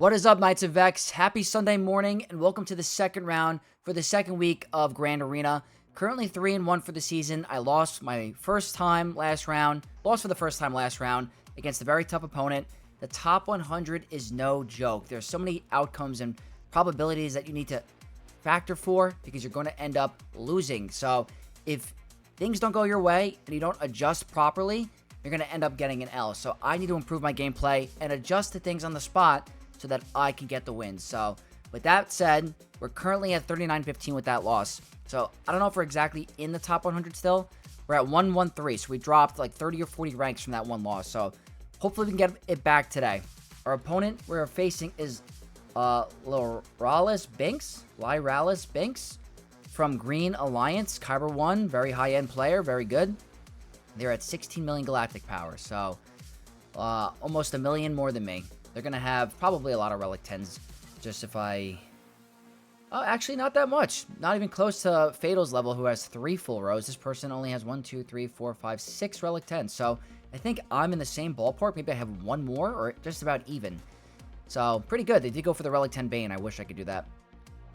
What is up, Knights of Vex? Happy Sunday morning, and welcome to the second round for the second week of Grand Arena. Currently 3-1 for the season. I lost for the first time last round against a very tough opponent. The top 100 is no joke. There's so many outcomes and probabilities that you need to factor for because you're going to end up losing. So if things don't go your way and you don't adjust properly, you're going to end up getting an L. So I need to improve my gameplay and adjust to things on the spot so that I can get the win. So with that said, we're currently at 39-15 with that loss. So I don't know if we're exactly in the top 100 still. We're at 113, so we dropped like 30 or 40 ranks from that one loss. So hopefully we can get it back today. Our opponent we're facing is Lyralis Binks from Green Alliance, Kyber 1, very high-end player, very good. They're at 16 million galactic power, so almost a million more than me. They're going to have probably a lot of Relic 10s, just if I... Oh, actually, not that much. Not even close to Fatal's level, who has 3 full rows. This person only has 1, 2, 3, 4, 5, 6 Relic 10s. So I think I'm in the same ballpark. Maybe I have one more, or just about even. So pretty good. They did go for the Relic 10 Bane. I wish I could do that.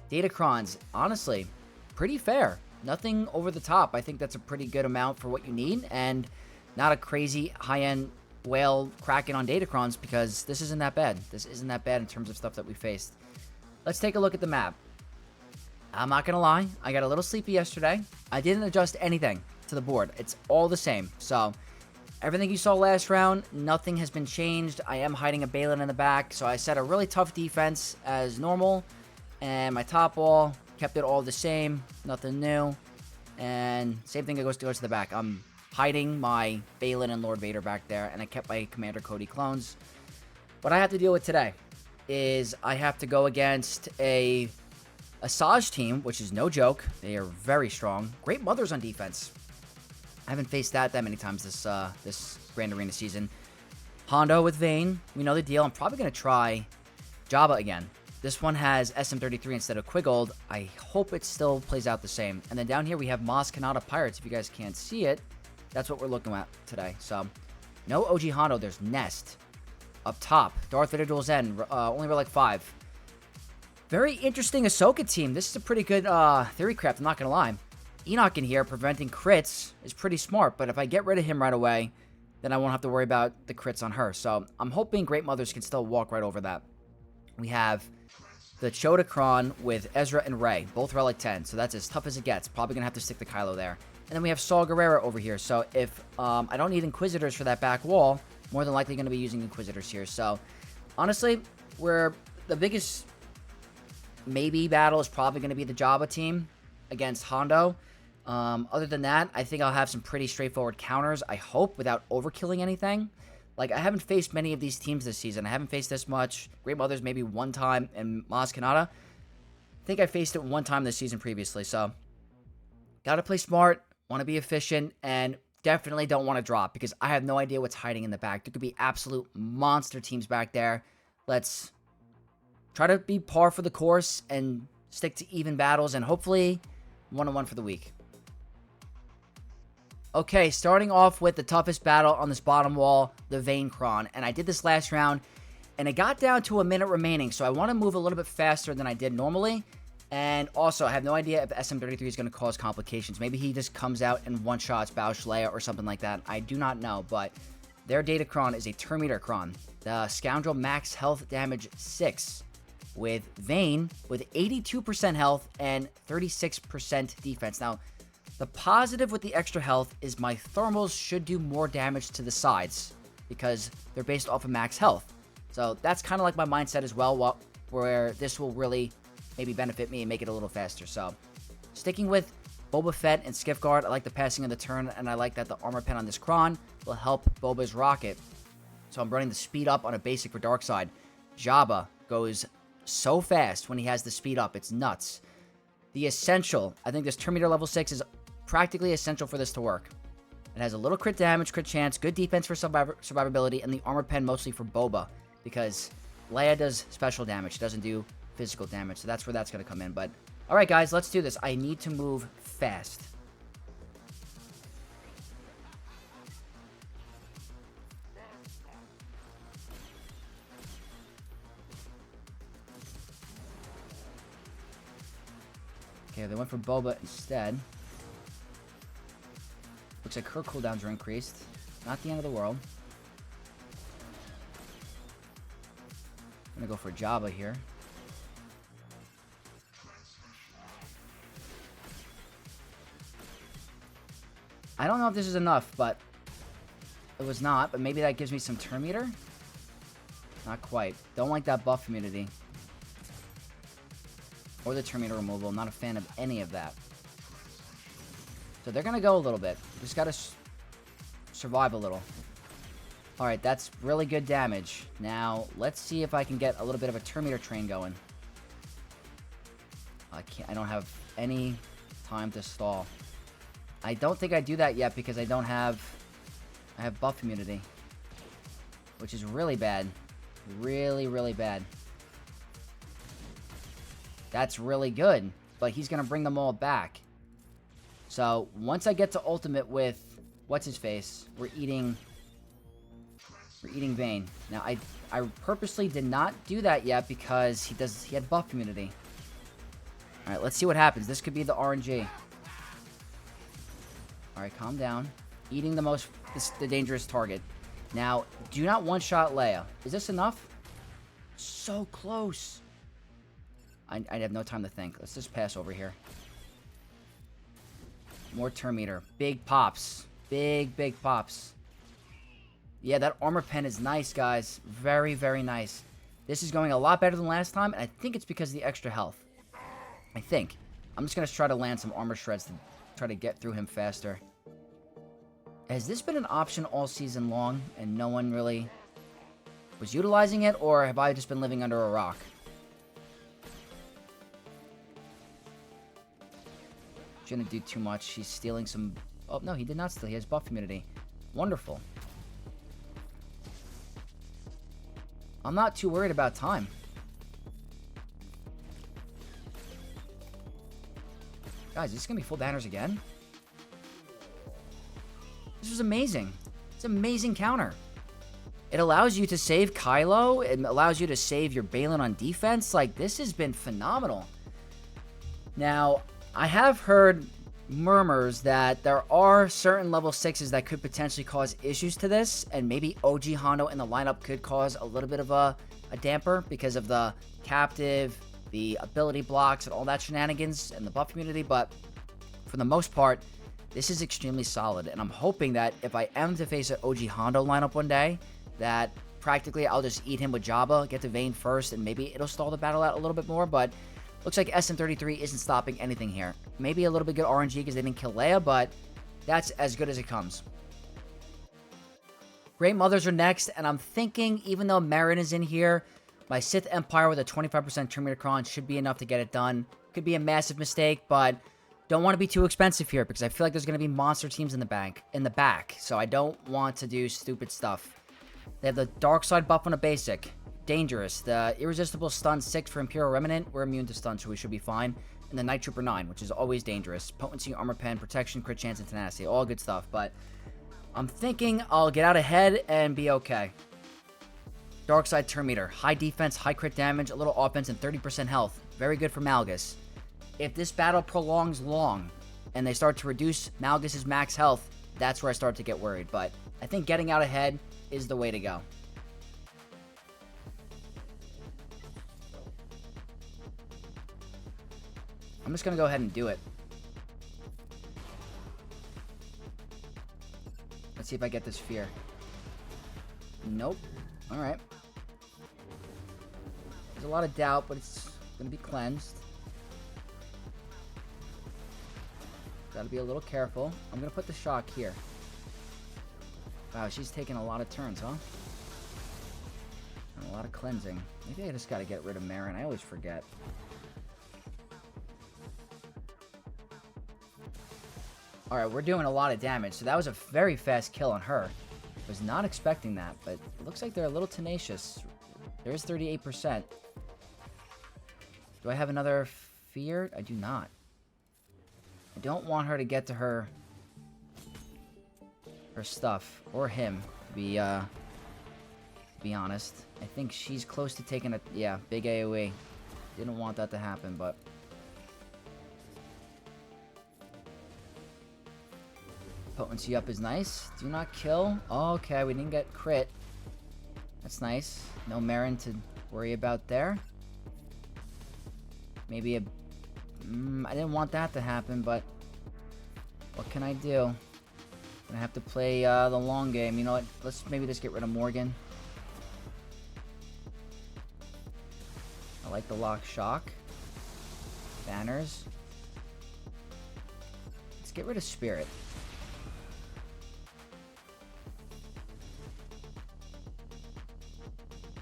Datacrons, honestly, pretty fair. Nothing over the top. I think that's a pretty good amount for what you need, and not a crazy high-end whale cracking on Datacrons, because this isn't that bad. This isn't that bad in terms of stuff that we faced. Let's take a look at the map. I'm not gonna lie, I got a little sleepy yesterday. I didn't adjust anything to the board. It's all the same. So everything you saw last round, nothing has been changed. I am hiding a Baylan in the back, so I set a really tough defense as normal, and my top wall kept it all the same, nothing new. And same thing goes to the back. I'm hiding my Baylan and Lord Vader back there, and I kept my Commander Cody clones. What I have to deal with today is I have to go against a Asajj team, which is no joke. They are very strong. Great mothers on defense. I haven't faced that many times this Grand Arena season. Hondo with Vane. We know the deal. I'm probably going to try Jabba again. This one has SM33 instead of Quiggold. I hope it still plays out the same. And then down here we have Kanata Pirates. If you guys can't see it, that's what we're looking at today. So, no OG Hondo. There's Nest. Up top, Darth Vader Duel Zen. Only Relic 5. Very interesting Ahsoka team. This is a pretty good theory craft, I'm not going to lie. Enoch in here preventing crits is pretty smart, but if I get rid of him right away, then I won't have to worry about the crits on her. So, I'm hoping Great Mothers can still walk right over that. We have the Choda with Ezra and Rey, both Relic 10, so that's as tough as it gets. Probably going to have to stick the Kylo there. And then we have Saw Gerrera over here, so if I don't need Inquisitors for that back wall, more than likely going to be using Inquisitors here. So, honestly, the biggest maybe battle is probably going to be the Jabba team against Hondo. Other than that, I think I'll have some pretty straightforward counters, I hope, without overkilling anything. Like, I haven't faced many of these teams this season. I haven't faced this much. Great Mothers maybe one time, and Kanata. I think I faced it one time this season previously, so gotta play smart, want to be efficient, and definitely don't want to drop, because I have no idea what's hiding in the back. There could be absolute monster teams back there. Let's try to be par for the course and stick to even battles, and hopefully 1-1 for the week. Okay, starting off with the toughest battle on this bottom wall, the Vane Cron. And I did this last round, and it got down to a minute remaining, so I want to move a little bit faster than I did normally. And also, I have no idea if SM33 is going to cause complications. Maybe he just comes out and one-shots Bausch Leia or something like that. I do not know, but their Datacron is a Terminator Cron. The Scoundrel max health damage 6 with Vane with 82% health and 36% defense. Now, the positive with the extra health is my thermals should do more damage to the sides because they're based off of max health. So that's kind of like my mindset as well, where this will really maybe benefit me and make it a little faster. So sticking with Boba Fett and Skiff Guard, I like the passing of the turn, and I like that the armor pen on this Cron will help Boba's rocket. So I'm running the speed up on a basic for Darkside. Jabba goes so fast when he has the speed up. It's nuts. The Essential, I think this Terminator level 6 is practically essential for this to work. It has a little crit damage, crit chance, good defense for survivability, and the armor pen mostly for Boba, because Leia does special damage. She doesn't do physical damage, so that's where that's going to come in. But, alright guys, let's do this. I need to move fast. Okay, they went for Boba instead. Looks like her cooldowns are increased. Not the end of the world. I'm gonna go for Jabba here. I don't know if this is enough, but it was not. But maybe that gives me some turn meter. Not quite. Don't like that buff immunity. Or the turn meter removal. I'm not a fan of any of that. So they're going to go a little bit. Just got to survive a little. Alright, that's really good damage. Now, let's see if I can get a little bit of a turn meter train going. I don't have any time to stall. I don't think I do that yet because I don't have... I have buff immunity. Which is really bad. Really, really bad. That's really good. But he's going to bring them all back. So, once I get to ultimate with... What's-his-face? We're eating Vane. Now, I purposely did not do that yet because he had buff immunity. Alright, let's see what happens. This could be the RNG. Alright, calm down. Eating the dangerous target. Now, do not one-shot Leia. Is this enough? So close. I have no time to think. Let's just pass over here. More turn meter. Big pops. Big, big pops. Yeah, that armor pen is nice, guys. Very, very nice. This is going a lot better than last time, and I think it's because of the extra health. I think. I'm just going to try to land some armor shreds to try to get through him faster. Has this been an option all season long, and no one really was utilizing it, or have I just been living under a rock? Shouldn't do too much. He's stealing some... Oh, no, he did not steal. He has buff immunity. Wonderful. I'm not too worried about time. Guys, is this going to be full banners again? This was amazing. It's an amazing counter. It allows you to save Kylo. It allows you to save your Baylan on defense. Like, this has been phenomenal. Now, I have heard murmurs that there are certain level 6s that could potentially cause issues to this, and maybe OG Hondo in the lineup could cause a little bit of a damper because of the captive, the ability blocks, and all that shenanigans, and the buff immunity, but for the most part, this is extremely solid, and I'm hoping that if I am to face an OG Hondo lineup one day, that practically I'll just eat him with Jabba, get to Vane first, and maybe it'll stall the battle out a little bit more, but looks like SM33 isn't stopping anything here. Maybe a little bit good RNG because they didn't kill Leia, but that's as good as it comes. Great Mothers are next, and I'm thinking, even though Marin is in here, my Sith Empire with a 25% turn meter cron should be enough to get it done. Could be a massive mistake, but don't want to be too expensive here because I feel like there's going to be monster teams in the back, so I don't want to do stupid stuff. They have the dark side buff on a basic. Dangerous. The irresistible stun 6 for Imperial Remnant. We're immune to stun, so we should be fine. And the Night Trooper 9, which is always dangerous. Potency, armor pen, protection, crit chance, and tenacity. All good stuff, but I'm thinking I'll get out ahead and be okay. Dark side turn meter. High defense, high crit damage, a little offense, and 30% health. Very good for Malgus. If this battle prolongs long and they start to reduce Malgus's max health, that's where I start to get worried. But I think getting out ahead is the way to go. I'm just going to go ahead and do it. Let's see if I get this fear. Nope. Alright. There's a lot of doubt, but it's going to be cleansed. Gotta be a little careful. I'm going to put the shock here. Wow, she's taking a lot of turns, huh? And a lot of cleansing. Maybe I just got to get rid of Marin. I always forget. Alright, we're doing a lot of damage, so that was a very fast kill on her. Was not expecting that, but it looks like they're a little tenacious. There's 38%. Do I have another fear? I do not. I don't want her to get to her stuff, or him, to be honest. I think she's close to taking a, yeah, big AoE. Didn't want that to happen, but Potency up is nice. Do not kill. Oh, okay, we didn't get crit. That's nice. No Marin to worry about there. Maybe a... I didn't want that to happen, but... what can I do? I have to play the long game. You know what? Let's maybe just get rid of Morgan. I like the lock shock. Banners. Let's get rid of Spirit.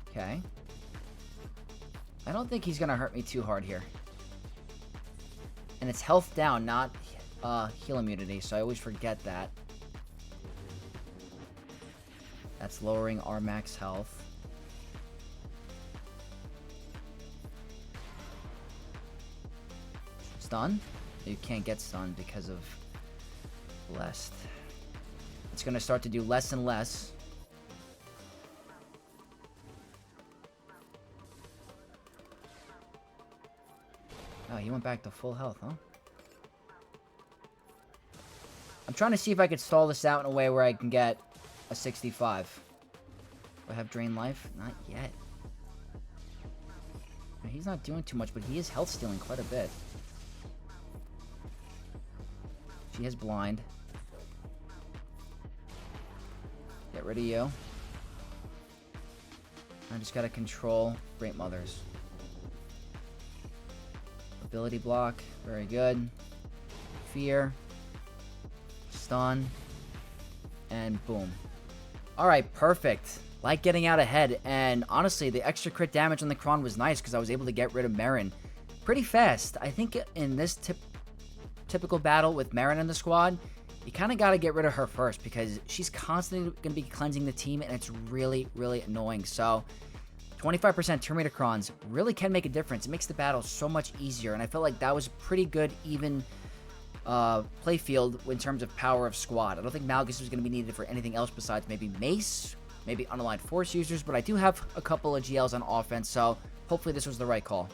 Okay. I don't think he's gonna hurt me too hard here. And it's health down, not heal immunity, so I always forget that. That's lowering our max health. Stun? You can't get stunned because of Blessed. It's gonna start to do less and less. Oh, he went back to full health, huh? I'm trying to see if I could stall this out in a way where I can get a 65. Do I have drain life? Not yet. He's not doing too much, but he is health stealing quite a bit. She has blind. Get rid of you. I just gotta control Great Mothers. Ability block, very good. Fear. Stun. And boom. Alright, perfect. Like getting out ahead, and honestly, the extra crit damage on the Kron was nice because I was able to get rid of Marin pretty fast. I think in this typical battle with Marin in the squad, you kind of got to get rid of her first because she's constantly going to be cleansing the team, and it's really, really annoying. So 25% Terminator Crons really can make a difference. It makes the battle so much easier, and I felt like that was a pretty good, even play field in terms of power of squad. I don't think Malgus was going to be needed for anything else besides maybe Mace, maybe unaligned Force users, but I do have a couple of GLs on offense, so hopefully this was the right call.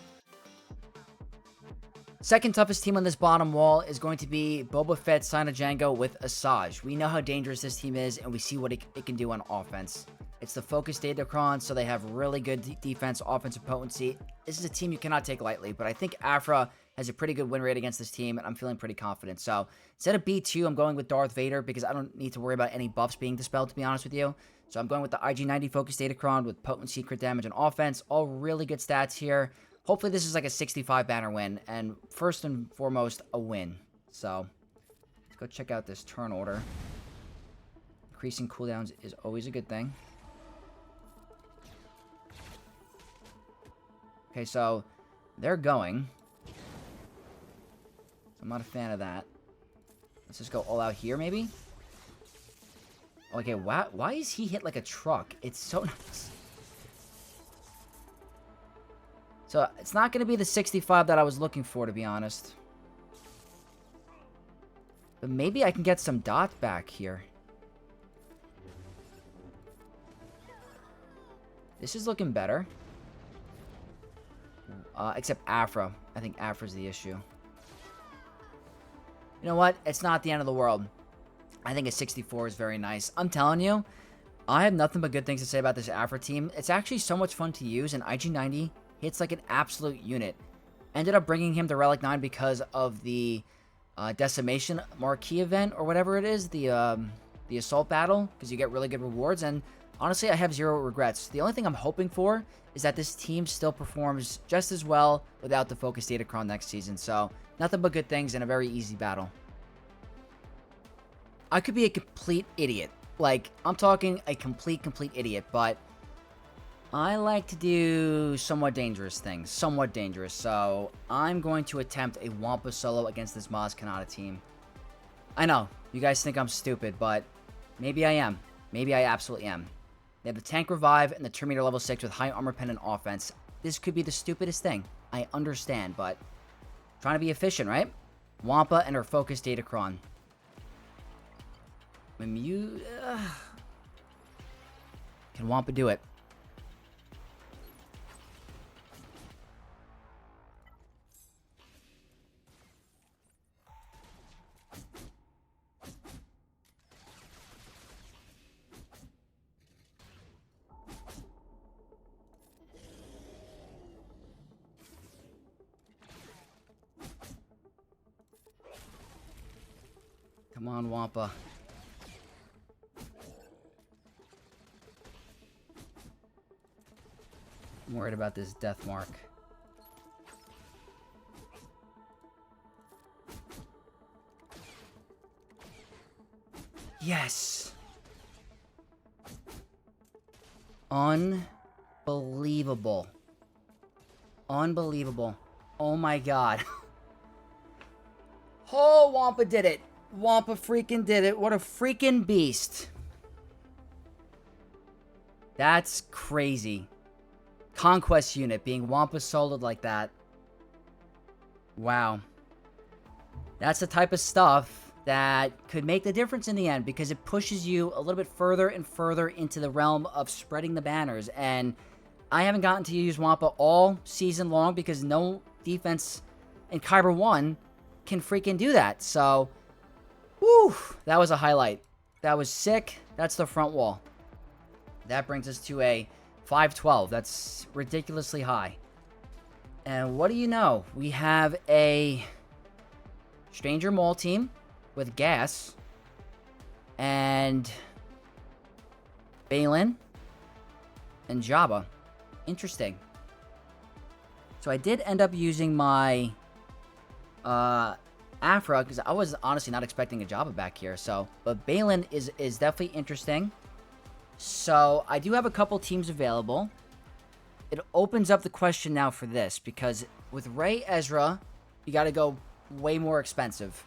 Second toughest team on this bottom wall is going to be Boba Fett, Sign of Django with Asajj. We know how dangerous this team is, and we see what it can do on offense. It's the focused Datacron, so they have really good defense, offensive potency. This is a team you cannot take lightly, but I think Aphra has a pretty good win rate against this team, and I'm feeling pretty confident. So instead of B2, I'm going with Darth Vader because I don't need to worry about any buffs being dispelled, to be honest with you. So I'm going with the IG-90 focused Datacron with potency, crit damage, and offense. All really good stats here. Hopefully this is like a 65 banner win, and first and foremost, a win. So let's go check out this turn order. Increasing cooldowns is always a good thing. Okay, so they're going. I'm not a fan of that. Let's just go all out here, maybe? Okay, why is he hit like a truck? It's so nice. So, it's not going to be the 65 that I was looking for, to be honest. But maybe I can get some dots back here. This is looking better. Except Aphra. I think Aphra's the issue. You know what? It's not the end of the world. I think a 64 is very nice. I'm telling you, I have nothing but good things to say about this Aphra team. It's actually so much fun to use, and IG-90 hits like an absolute unit. Ended up bringing him to Relic 9 because of the Decimation Marquee event, or whatever it is, the Assault Battle, because you get really good rewards, and honestly, I have zero regrets. The only thing I'm hoping for is that this team still performs just as well without the Focus Datacron next season. So, nothing but good things in a very easy battle. I could be a complete idiot. Like, I'm talking a complete idiot, but I like to do somewhat dangerous things. Somewhat dangerous. So, I'm going to attempt a Wampa solo against this Maz Kanata team. I know, you guys think I'm stupid, but maybe I am. Maybe I absolutely am. They have the Tank Revive and the Terminator level 6 with high armor pen and offense. This could be the stupidest thing. I understand, but trying to be efficient, right? Wampa and her focused Datacron. Can Wampa do it? Come on, Wampa. I'm worried about this death mark. Yes! Unbelievable. Unbelievable. Oh my god. Oh, Wampa did it. Wampa freaking did it. What a freaking beast. That's crazy. Conquest unit being Wampa soloed like that. Wow. That's the type of stuff that could make the difference in the end, because it pushes you a little bit further and further into the realm of spreading the banners. And I haven't gotten to use Wampa all season long because no defense in Kyber 1 can freaking do that. So, whew, that was a highlight. That was sick. That's the front wall. That brings us to a 512. That's ridiculously high. And what do you know? We have a Stranger Maul team with gas and Baylan and Jabba. Interesting. So I did end up using my Aphra because I was honestly not expecting a Jabba back here. So, but Baylan is definitely interesting. So I do have a couple teams available. It opens up the question now for this, because with Rey Ezra, you got to go way more expensive.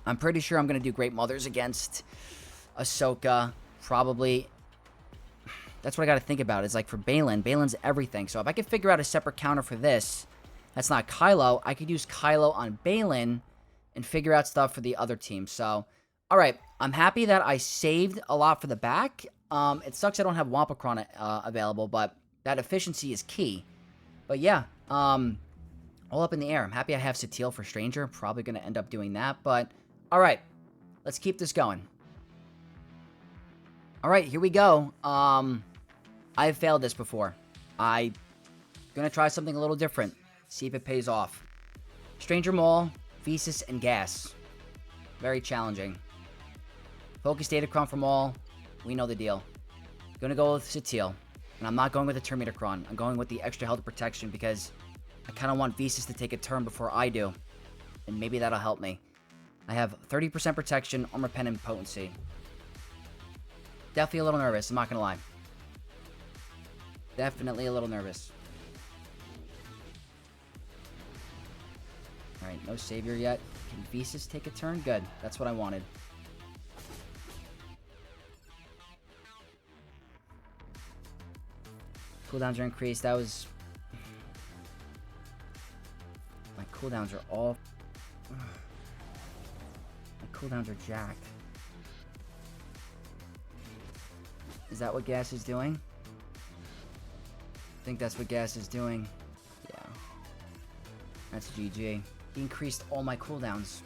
I'm pretty sure I'm going to do Great Mothers against Ahsoka, probably. That's what I got to think about. It's like for Baylan, Baylan's everything. So if I could figure out a separate counter for this, that's not Kylo, I could use Kylo on Baylan and figure out stuff for the other team. So, all right, I'm happy that I saved a lot for the back. It sucks I don't have Wampacron available, but that efficiency is key. But yeah, all up in the air. I'm happy I have Satele for Stranger. I'm probably going to end up doing that, but all right, let's keep this going. All right, here we go. I've failed this before. I'm going to try something a little different. See if it pays off. Stranger Maul, Thesis, and Gas. Very challenging. Focus Datacron from Maul. We know the deal. Gonna go with Satele. And I'm not going with the Terminator-Cron. I'm going with the extra health protection because I kind of want Thesis to take a turn before I do. And maybe that'll help me. I have 30% protection, armor pen, and potency. Definitely a little nervous, I'm not gonna lie. Definitely a little nervous. Alright, no savior yet. Can Thesis take a turn? Good. That's what I wanted. Cooldowns are increased. That was... My cooldowns are all... My cooldowns are jacked. Is that what Gas is doing? I think that's what Gas is doing. Yeah. That's GG. He increased all my cooldowns.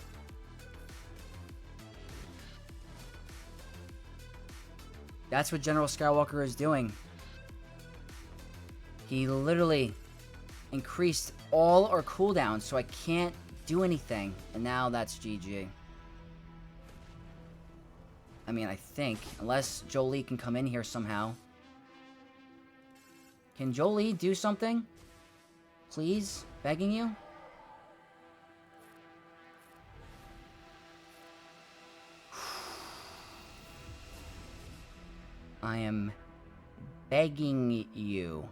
That's what General Skywalker is doing. He literally increased all our cooldowns, so I can't do anything. And now that's GG. I mean, I think. Unless Jolie can come in here somehow. Can Jolie do something? Please? Begging you? I am begging you.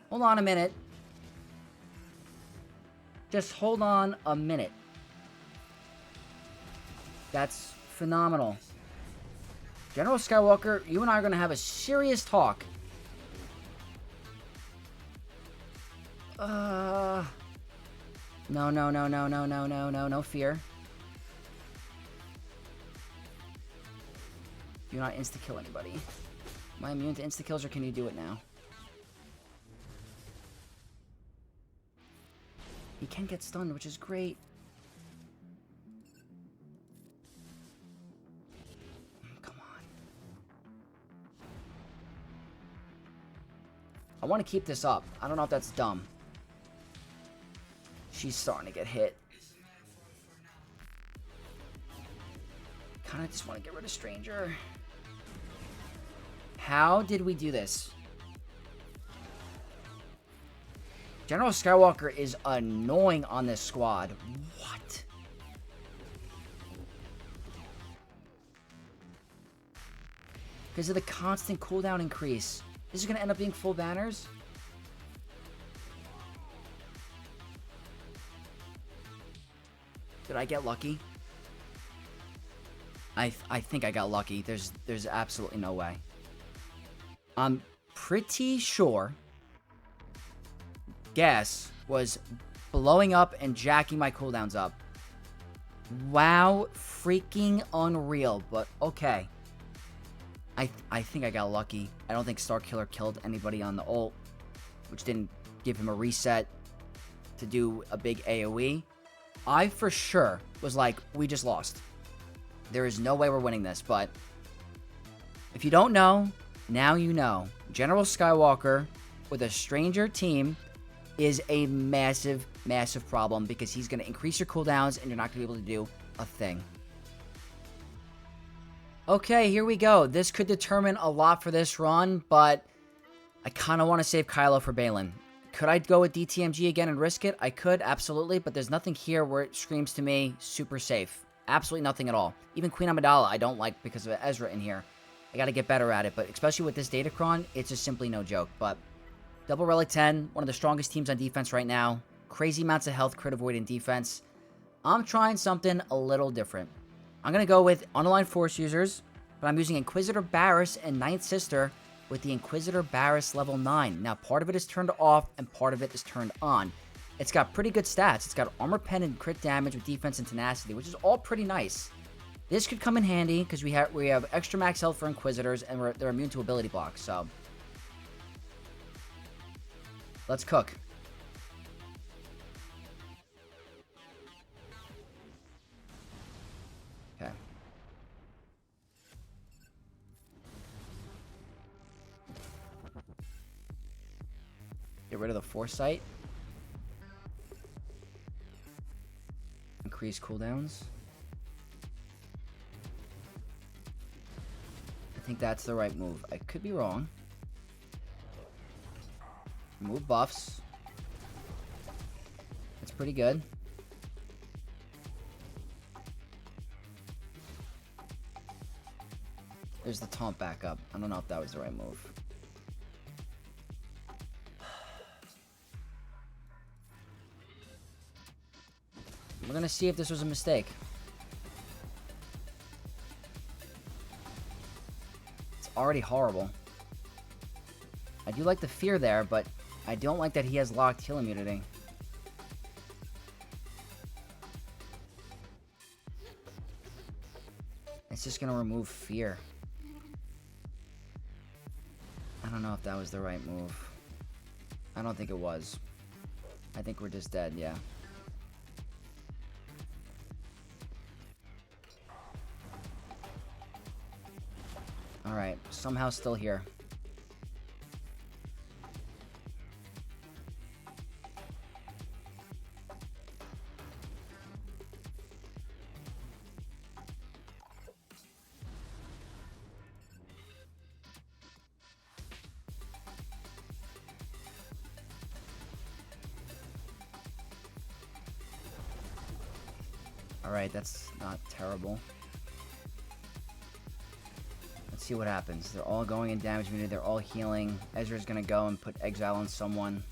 Hold on a minute. Just hold on a minute. That's phenomenal. General Skywalker, you and I are going to have a serious talk. No, no fear. Do not insta-kill anybody. Am I immune to insta-kills, or can you do it now? He can get stunned, which is great. Come on. I want to keep this up. I don't know if that's dumb. She's starting to get hit. Kind of just want to get rid of Stranger. How did we do this? General Skywalker is annoying on this squad. What? Because of the constant cooldown increase. This is going to end up being full banners? Did I get lucky? I think I got lucky. There's absolutely no way. I'm pretty sure gas was blowing up and jacking my cooldowns up. Wow, freaking unreal, but okay. I think I got lucky. I don't think Starkiller killed anybody on the ult, which didn't give him a reset to do a big AoE. I for sure was like, we just lost. There is no way we're winning this, but if you don't know, now you know. General Skywalker with a Stranger team is a massive, massive problem because he's going to increase your cooldowns and you're not going to be able to do a thing. Okay, here we go. This could determine a lot for this run, but I kind of want to save Kylo for Baylan. Could I go with DTMG again and risk it? I could, absolutely, but there's nothing here where it screams to me super safe. Absolutely nothing at all. Even Queen Amidala I don't like because of Ezra in here. I got to get better at it, but especially with this Datacron, it's just simply no joke. But Double Relic 10, one of the strongest teams on defense right now. Crazy amounts of health, crit avoid, and defense. I'm trying something a little different. I'm going to go with Unaligned Force users, but I'm using Inquisitor Barriss and Ninth Sister with the Inquisitor Barriss level 9. Now, part of it is turned off and part of it is turned on. It's got pretty good stats. It's got armor pen and crit damage with defense and tenacity, which is all pretty nice. This could come in handy because we have extra max health for Inquisitors and they're immune to ability blocks, so let's cook. Okay. Get rid of the Foresight. Increase cooldowns. I think that's the right move. I could be wrong. Remove buffs. That's pretty good. There's the taunt back up. I don't know if that was the right move. We're gonna see if this was a mistake. It's already horrible. I do like the fear there, but I don't like that he has locked heal immunity. It's just gonna remove fear. I don't know if that was the right move. I don't think it was. I think we're just dead, yeah. Alright, somehow still here. Alright, that's not terrible. Let's see what happens. They're all going in damage immunity. They're all healing. Ezra's gonna go and put Exile on someone.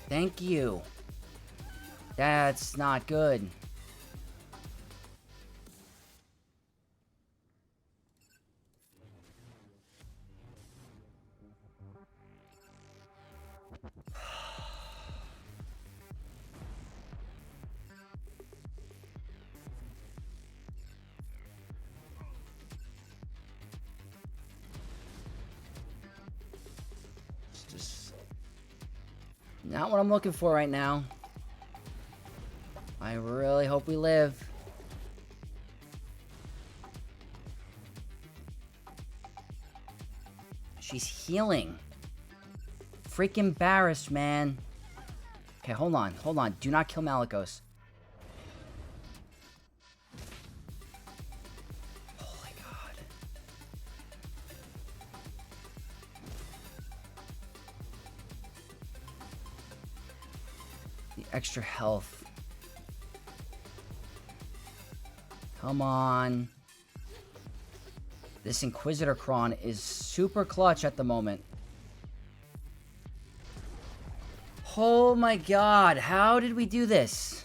Thank you. That's not good. Not what I'm looking for right now. I really hope we live. She's healing. Freaking Barriss, man. Okay, hold on. Hold on. Do not kill Malgus. Holy God. The extra health. Come on. This Inquisitor cron is super clutch at the moment. Oh my God, how did we do this?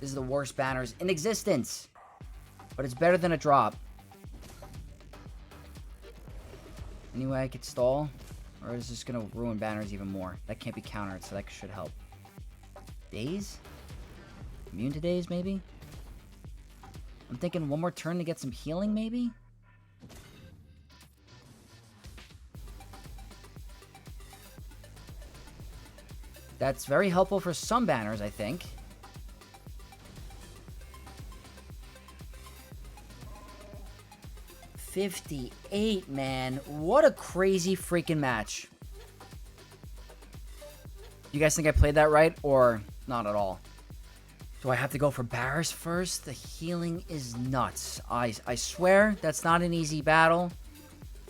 This is the worst banners in existence. But it's better than a drop. Anyway, I could stall. Or is this going to ruin banners even more? That can't be countered, so that should help. Daze? Immune to daze, maybe? I'm thinking one more turn to get some healing, maybe? That's very helpful for some banners, I think. $58, man. What a crazy freaking match. You guys think I played that right, or not at all? Do I have to go for Barriss first? The healing is nuts. I swear that's not an easy battle.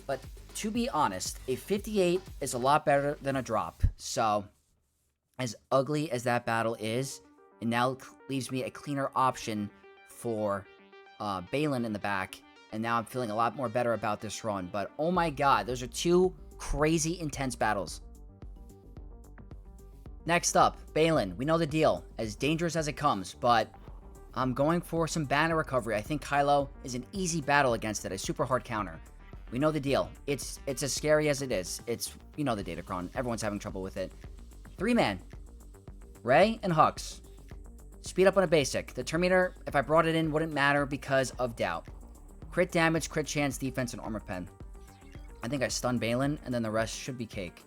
But to be honest, a 58 is a lot better than a drop. So, as ugly as that battle is, it now leaves me a cleaner option for Baylan in the back. And now I'm feeling a lot more better about this run. But oh my God, those are two crazy intense battles. Next up, Baylan. We know the deal. As dangerous as it comes, but I'm going for some banner recovery. I think Kylo is an easy battle against it. A super hard counter. We know the deal. It's as scary as it is. It's, you know the Datacron. Everyone's having trouble with it. 3-man. Rey and Hux. Speed up on a basic. The Terminator, if I brought it in, wouldn't matter because of doubt. Crit damage, crit chance, defense, and armor pen. I think I stun Baylan, and then the rest should be cake.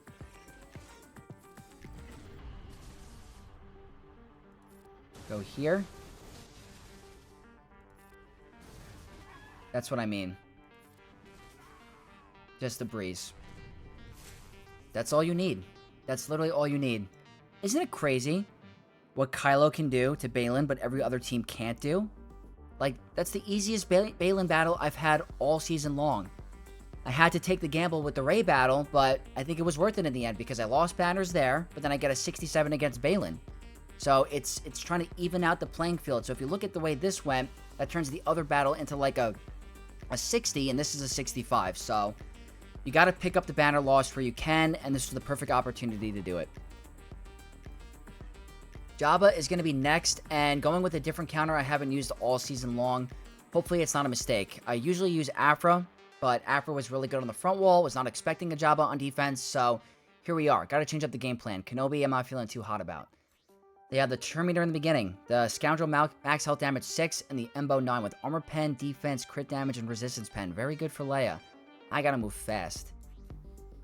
Go here. That's what I mean. Just a breeze. That's all you need. That's literally all you need. Isn't it crazy what Kylo can do to Baylan, but every other team can't do? Like, that's the easiest Baylan battle I've had all season long. I had to take the gamble with the Rey battle, but I think it was worth it in the end because I lost banners there, but then I get a 67 against Baylan. So it's trying to even out the playing field. So if you look at the way this went, that turns the other battle into like a 60, and this is a 65. So you got to pick up the banner loss where you can, and this is the perfect opportunity to do it. Jabba is going to be next, and going with a different counter I haven't used all season long. Hopefully it's not a mistake. I usually use Aphra, but Aphra was really good on the front wall. Was not expecting a Jabba on defense, so here we are. Got to change up the game plan. Kenobi I'm not feeling too hot about. They have the Terminator in the beginning. The Scoundrel max health damage 6, and the Embo 9 with armor pen, defense, crit damage, and resistance pen. Very good for Leia. I gotta move fast.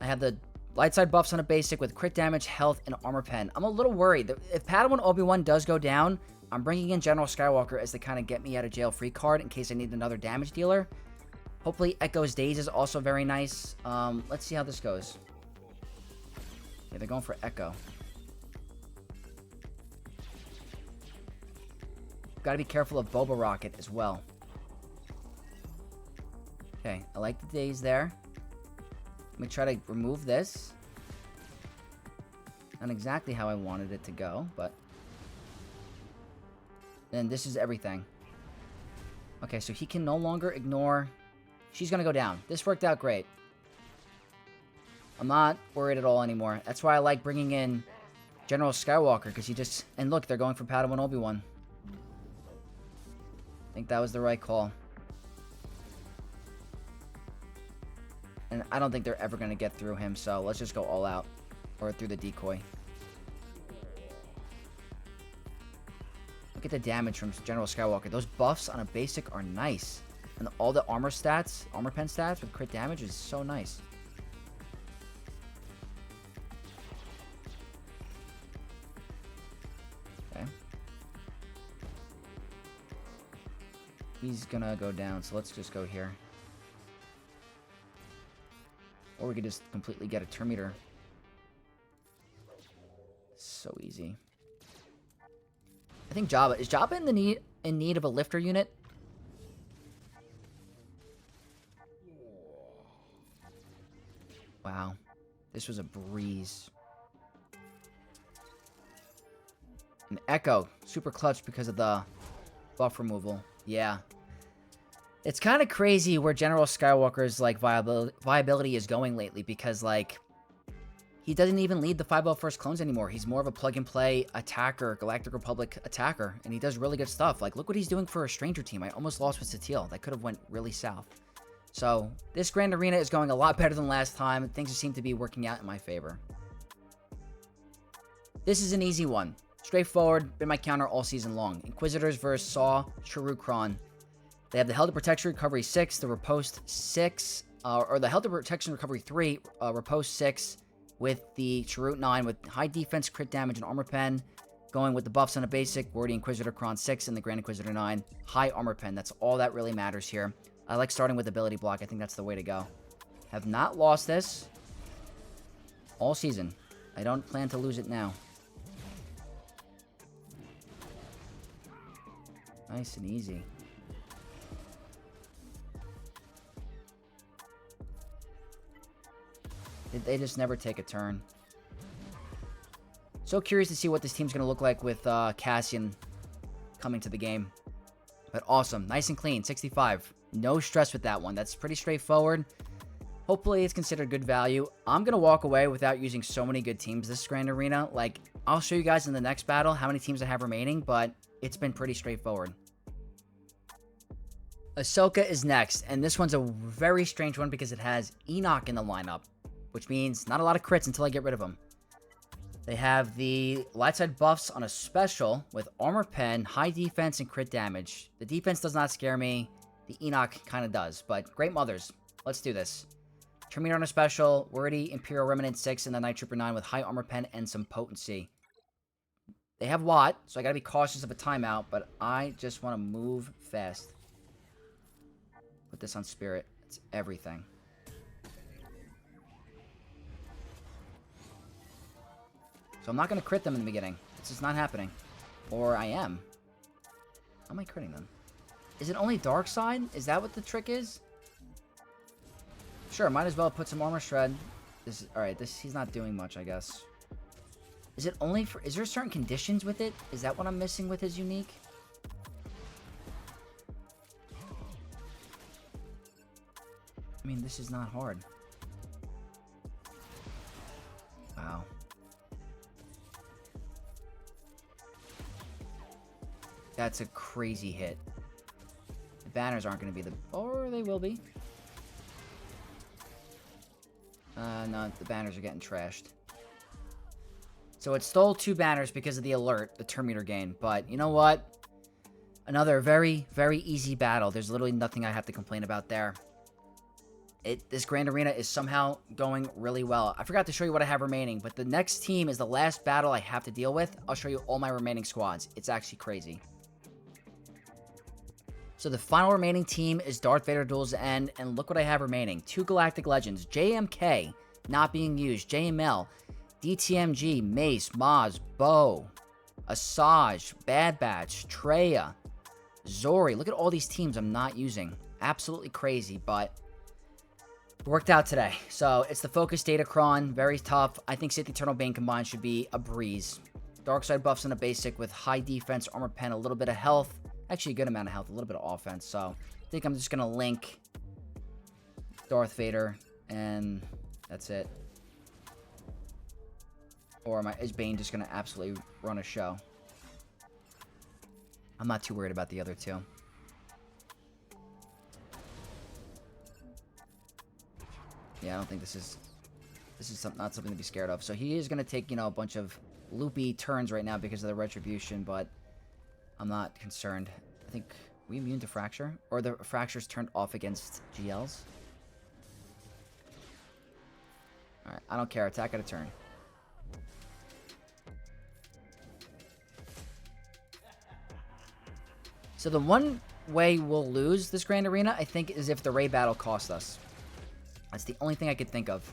I have the light side buffs on a basic with crit damage, health, and armor pen. I'm a little worried that if Padawan Obi-Wan does go down, I'm bringing in General Skywalker as the kind of get me out of jail free card in case I need another damage dealer. Hopefully Echo's Daze is also very nice. Let's see how this goes. Yeah, they're going for Echo. Got to be careful of Boba Rocket as well. Okay, I like the Daze there. Let me try to remove this. Not exactly how I wanted it to go, but... then this is everything. Okay, so he can no longer ignore... she's going to go down. This worked out great. I'm not worried at all anymore. That's why I like bringing in General Skywalker, because he just... and look, they're going for Padawan Obi-Wan. I think that was the right call. And I don't think they're ever going to get through him, so let's just go all out. Or through the decoy. Look at the damage from General Skywalker. Those buffs on a basic are nice. And all the armor stats, armor pen stats with crit damage is so nice. Okay. He's gonna go down, so let's just go here. Or we could just completely get a turn meter. So easy. I think Jabba... Is Jabba in need of a lifter unit? Wow. This was a breeze. An Echo. Super clutch because of the buff removal. Yeah. It's kind of crazy where General Skywalker's, like, viability is going lately because, like, he doesn't even lead the 501st Clones anymore. He's more of a plug-and-play attacker, Galactic Republic attacker, and he does really good stuff. Like, look what he's doing for a Stranger team. I almost lost with Satele. That could have went really south. So, this Grand Arena is going a lot better than last time. Things seem to be working out in my favor. This is an easy one. Straightforward, been my counter all season long. Inquisitors versus Saw, Chirrut. They have the Held to Protection Recovery 6, the Riposte 6, or the Held to Protection Recovery 3, Riposte 6, with the Chirrut 9, with high defense, crit damage, and armor pen. Going with the buffs on a basic, Wordy Inquisitor Kron 6, and the Grand Inquisitor 9. High armor pen, that's all that really matters here. I like starting with ability block, I think that's the way to go. Have not lost this all season. I don't plan to lose it now. Nice and easy. They just never take a turn. So curious to see what this team's going to look like with Cassian coming to the game. But awesome. Nice and clean. 65. No stress with that one. That's pretty straightforward. Hopefully it's considered good value. I'm going to walk away without using so many good teams this Grand Arena. Like, I'll show you guys in the next battle how many teams I have remaining, but it's been pretty straightforward. Ahsoka is next, and this one's a very strange one because it has Enoch in the lineup, which means not a lot of crits until I get rid of them. They have the light side buffs on a special with armor pen, high defense, and crit damage. The defense does not scare me. The Enoch kind of does, but great mothers. Let's do this. Terminator on a special, Wordy Imperial Remnant 6, and the Night Trooper 9 with high armor pen and some potency. They have Watt, so I gotta be cautious of a timeout, but I just want to move fast. Put this on Spirit. It's everything. So I'm not going to crit them in the beginning. It's just not happening. Or I am. How am I critting them? Is it only Dark Side? Is that what the trick is? Sure, might as well put some Armor Shred. Alright, he's not doing much, I guess. Is it only for... Is there certain conditions with it? Is that what I'm missing with his unique? I mean, this is not hard. Wow. That's a crazy hit. The banners aren't going to be the... Or they will be. No, the banners are getting trashed. So it stole 2 banners because of the alert, the turn meter gain. But you know what? Another very, very easy battle. There's literally nothing I have to complain about there. This Grand Arena is somehow going really well. I forgot to show you what I have remaining, but the next team is the last battle I have to deal with. I'll show you all my remaining squads. It's actually crazy. So the final remaining team is Darth Vader Duel's End, and look what I have remaining. 2 Galactic Legends, JMK, not being used, JML, DTMG, Mace, Maz, Bo, Asajj, Bad Batch, Treya, Zori. Look at all these teams I'm not using. Absolutely crazy, but... worked out today. So, it's the Focus Datacron. Very tough. I think Sith Eternal Bane combined should be a breeze. Dark side buffs on a basic with high defense, armor pen, a little bit of health. Actually, a good amount of health, a little bit of offense. So, I think I'm just going to link Darth Vader, and that's it. Or is Bane just going to absolutely run a show? I'm not too worried about the other two. Yeah, I don't think this is not something to be scared of. So he is going to take, a bunch of loopy turns right now because of the retribution, but I'm not concerned. I think we immune to fracture, or the fracture's turned off against GLs. All right, I don't care. Attack at a turn. So the one way we'll lose this Grand Arena, I think, is if the raid battle costs us. That's the only thing I could think of.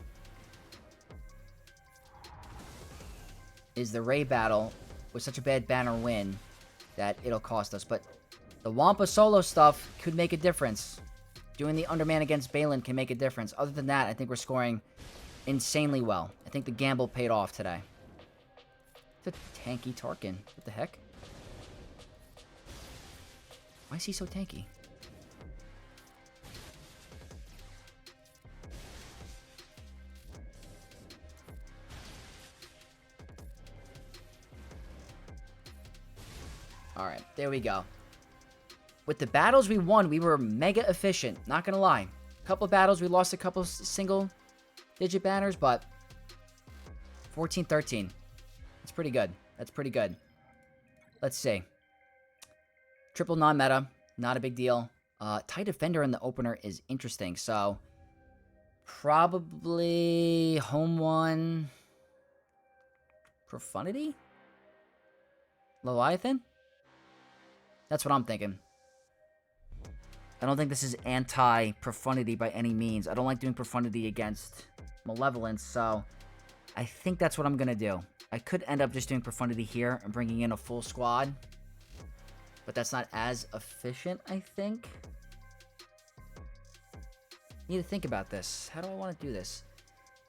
Is the Rey battle with such a bad banner win that it'll cost us. But the Wampa solo stuff could make a difference. Doing the Underman against Baylan can make a difference. Other than that, I think we're scoring insanely well. I think the gamble paid off today. It's a tanky Tarkin. What the heck? Why is he so tanky? Alright, there we go. With the battles we won, we were mega efficient. Not gonna lie. A couple of battles, we lost a couple single-digit banners, but 14-13. That's pretty good. That's pretty good. Let's see. Triple non-meta. Not a big deal. TIE Defender in the opener is interesting, so probably home one. Profundity? Leviathan? That's what I'm thinking. I don't think this is anti-Profundity by any means. I don't like doing Profundity against Malevolence, so I think that's what I'm going to do. I could end up just doing Profundity here and bringing in a full squad, but that's not as efficient, I think. Need to think about this. How do I want to do this?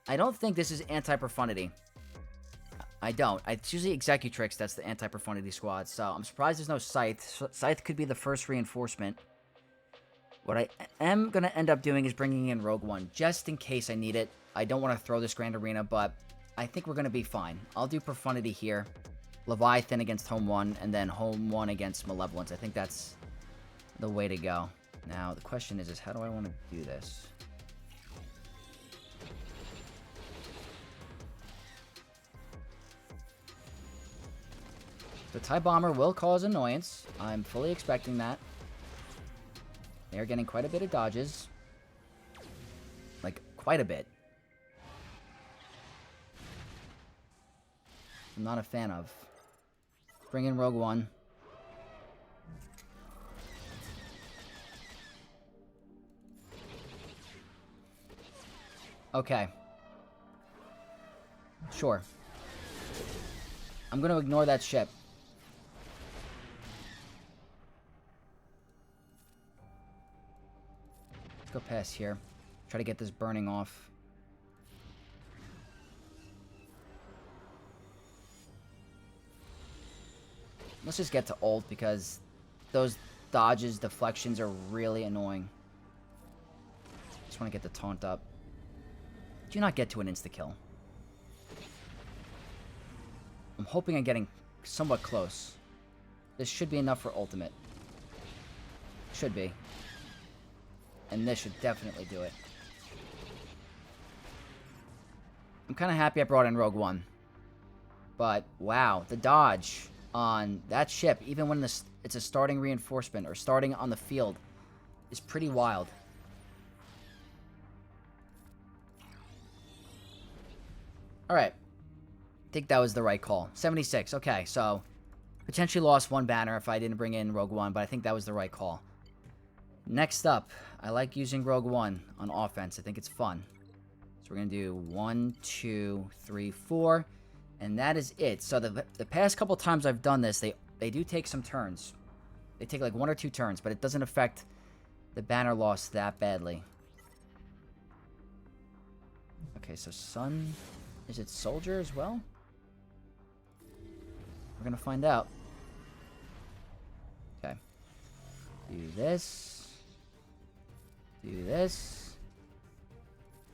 I don't think this is anti-Profundity. I don't. It's usually Executrix that's the anti-Profundity squad, so I'm surprised there's no Scythe. Scythe could be the first reinforcement. What I am going to end up doing is bringing in Rogue One, just in case I need it. I don't want to throw this Grand Arena, but I think we're going to be fine. I'll do Profundity here, Leviathan against Home 1, and then Home 1 against Malevolence. I think that's the way to go. Now, the question is how do I want to do this? The TIE Bomber will cause annoyance. I'm fully expecting that. They're getting quite a bit of dodges. Like, quite a bit. I'm not a fan of. Bring in Rogue One. Okay. Sure. I'm going to ignore that ship. Let's go past here. Try to get this burning off. Let's just get to ult because those dodges, deflections are really annoying. Just want to get the taunt up. Do not get to an insta-kill. I'm hoping I'm getting somewhat close. This should be enough for ultimate. Should be. And this should definitely do it. I'm kind of happy I brought in Rogue One. But, wow, the dodge on that ship, even when it's a starting reinforcement or starting on the field, is pretty wild. Alright. I think that was the right call. 76, okay, so potentially lost one banner if I didn't bring in Rogue One, but I think that was the right call. Next up, I like using Rogue One on offense. I think it's fun. So we're going to do 1, 2, 3, 4. And that is it. So the past couple times I've done this, they do take some turns. They take like 1 or 2 turns, but it doesn't affect the banner loss that badly. Okay, so Sun... Is it Soldier as well? We're going to find out. Okay. Do this. Do this.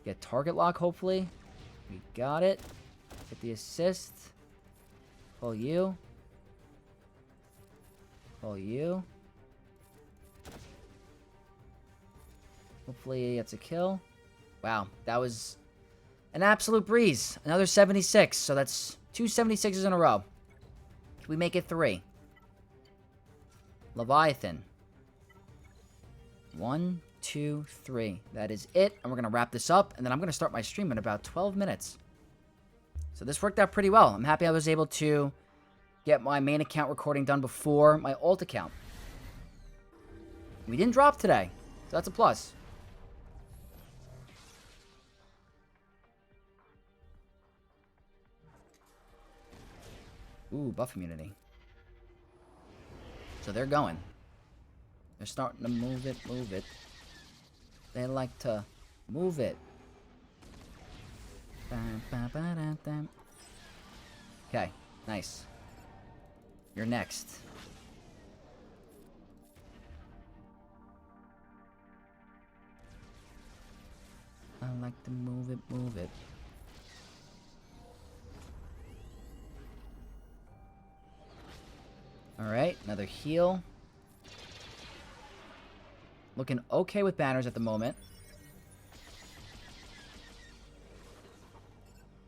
Get target lock, hopefully. We got it. Get the assist. Pull you. Pull you. Hopefully it's a kill. Wow, that was an absolute breeze. Another 76. So that's 2 76s in a row. Can we make it 3? Leviathan. 1, 2, 3. That is it. And we're going to wrap this up. And then I'm going to start my stream in about 12 minutes. So this worked out pretty well. I'm happy I was able to get my main account recording done before my alt account. We didn't drop today. So that's a plus. Ooh, buff immunity. So they're going. They're starting to move it, move it. They like to move it. Okay, nice. You're next. I like to move it, move it. Alright, another heal. Looking okay with banners at the moment.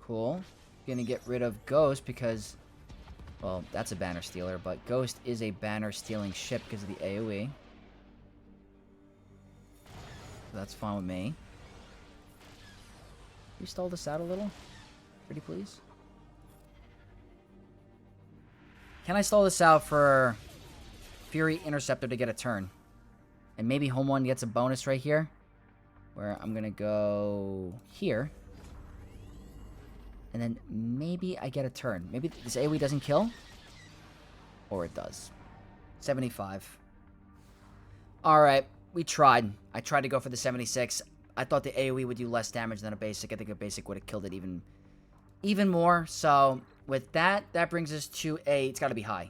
Cool. Gonna get rid of Ghost because, well, that's a banner stealer, but Ghost is a banner stealing ship because of the AoE. So that's fine with me. Can you stall this out a little? Pretty please? Can I stall this out for Fury Interceptor to get a turn? And maybe Home 1 gets a bonus right here. Where I'm going to go here. And then maybe I get a turn. Maybe this AoE doesn't kill. Or it does. 75. Alright, we tried. I tried to go for the 76. I thought the AoE would do less damage than a basic. I think a basic would have killed it even more. So with that, that brings us to it's got to be high.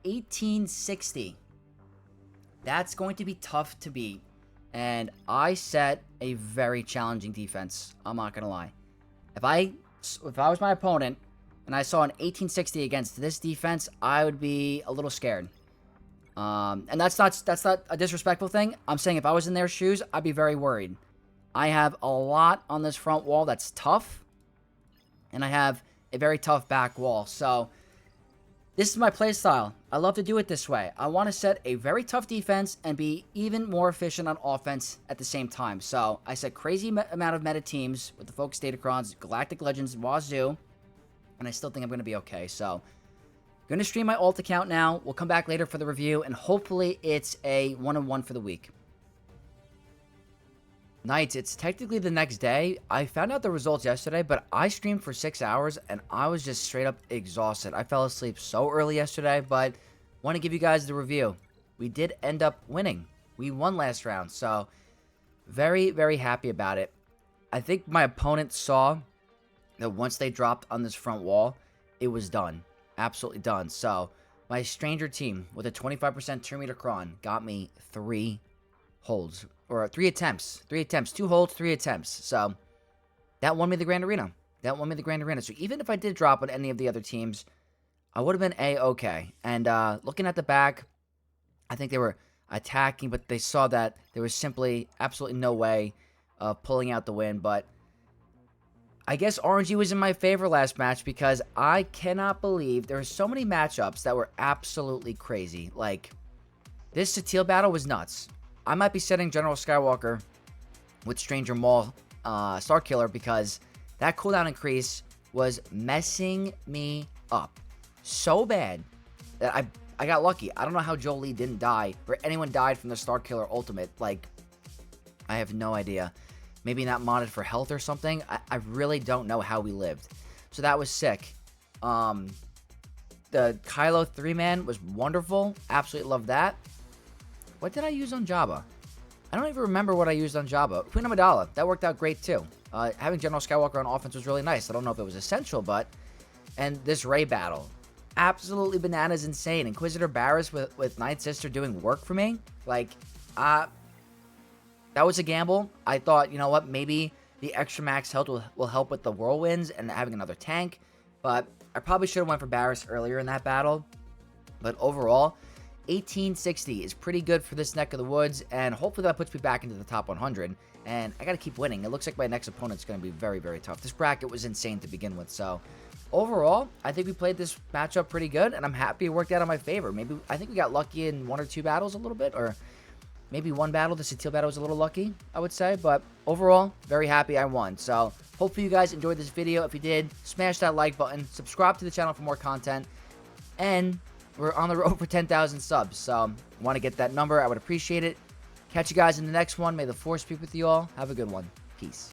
1860. That's going to be tough to beat. And I set a very challenging defense. I'm not going to lie. If I was my opponent and I saw an 1860 against this defense, I would be a little scared. And that's not a disrespectful thing. I'm saying if I was in their shoes, I'd be very worried. I have a lot on this front wall that's tough. And I have a very tough back wall. So this is my playstyle. I love to do it this way. I want to set a very tough defense and be even more efficient on offense at the same time. So I set crazy amount of meta teams with the Focus Datacrons, Galactic Legends, Wazoo. And I still think I'm going to be okay. So I'm going to stream my alt account now. We'll come back later for the review. And hopefully it's a 1-on-1 for the week. Knights, it's technically the next day. I found out the results yesterday, but I streamed for 6 hours and I was just straight up exhausted. I fell asleep so early yesterday, but want to give you guys the review. We did end up winning. We won last round, so very, very happy about it. I think my opponent saw that once they dropped on this front wall, it was done. Absolutely done. So my stranger team with a 25% turn meter cron got me 3 holds. Or 3 attempts. 3 attempts. 2 holds, 3 attempts. So, that won me the Grand Arena. So, even if I did drop on any of the other teams, I would have been A-okay. And, looking at the back, I think they were attacking, but they saw that there was simply absolutely no way of pulling out the win. But, I guess RNG was in my favor last match because I cannot believe there were so many matchups that were absolutely crazy. Like, this Satele battle was nuts. I might be setting General Skywalker with Stranger Maul Starkiller because that cooldown increase was messing me up so bad that I got lucky. I don't know how Jolie didn't die or anyone died from the Starkiller ultimate. Like, I have no idea. Maybe not modded for health or something. I really don't know how we lived. So that was sick. The Kylo 3-man was wonderful. Absolutely love that. What did I use on Jabba? I don't even remember what I used on Jabba. Queen Amidala. That worked out great, too. Having General Skywalker on offense was really nice. I don't know if it was essential, but... And this Rey battle. Absolutely bananas insane. Inquisitor Barriss with Night Sister doing work for me. Like, that was a gamble. I thought, you know what, maybe the extra max health will help with the whirlwinds and having another tank. But I probably should have went for Barriss earlier in that battle. But overall... 1860 is pretty good for this neck of the woods, and hopefully that puts me back into the top 100, and I gotta keep winning. It looks like my next opponent's gonna be very, very tough. This bracket was insane to begin with, so overall, I think we played this matchup pretty good, and I'm happy it worked out in my favor. Maybe, I think we got lucky in 1 or 2 battles a little bit, or maybe 1 battle. The Satele battle was a little lucky, I would say, but overall, very happy I won. So hopefully you guys enjoyed this video. If you did, smash that like button, subscribe to the channel for more content, and we're on the road for 10,000 subs, so want to get that number. I would appreciate it. Catch you guys in the next one. May the Force be with you all. Have a good one. Peace.